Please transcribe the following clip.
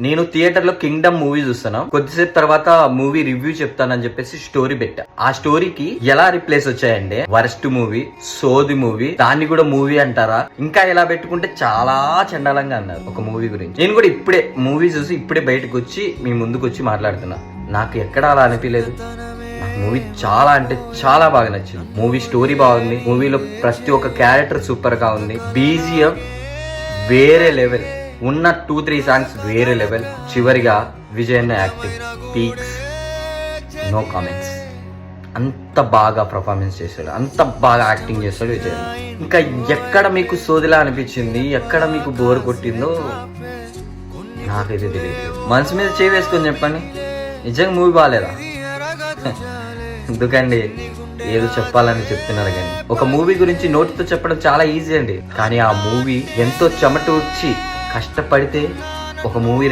నేను థియేటర్ లో Kingdom movie చూస్తాను. కొద్దిసేపు తర్వాత మూవీ రివ్యూ చెప్తానని చెప్పేసి స్టోరీ పెట్టా. ఆ స్టోరీకి ఎలా రిప్లేస్ వచ్చాయంటే వరస్ట్ మూవీ, సోది మూవీ, దాన్ని కూడా మూవీ అంటారా, ఇంకా ఎలా పెట్టుకుంటే చాలా చండాలంగా అన్నారు ఒక మూవీ గురించి. నేను కూడా ఇప్పుడే మూవీ చూసి ఇప్పుడే బయటకు వచ్చి మీ ముందుకు వచ్చి మాట్లాడుతున్నా. నాకు ఎక్కడ అలా అనిపించలేదు. నాకు మూవీ చాలా అంటే చాలా బాగా నచ్చింది. మూవీ స్టోరీ బాగుంది, మూవీలో ప్రతి ఒక్క క్యారెక్టర్ సూపర్ గా ఉంది, బీజిఎం వేరే లెవెల్, ఉన్న 2-3 సాంగ్స్ వేరే లెవెల్. చివరిగా విజయ్ అన్న యాక్టింగ్ పీక్స్, నో కామెంట్స్. అంత బాగా పర్ఫార్మెన్స్ చేశాడు, అంత బాగా యాక్టింగ్ చేస్తాడు విజయ్ అన్న. ఇంకా ఎక్కడ మీకు సోదిలా అనిపించింది, ఎక్కడ మీకు బోర్ కొట్టిందో నాకైతే తెలియదు. మనసు మీద చేయి వేసుకొని చెప్పండి, నిజంగా మూవీ బాగాలేదా? ఎందుకండి ఏదో చెప్పాలని చెప్తున్నారు కానీ ఒక మూవీ గురించి నోటితో చెప్పడం చాలా ఈజీ అండి, కానీ ఆ మూవీ ఎంతో చెమట వచ్చి కష్టపడితే ఒక మూవీ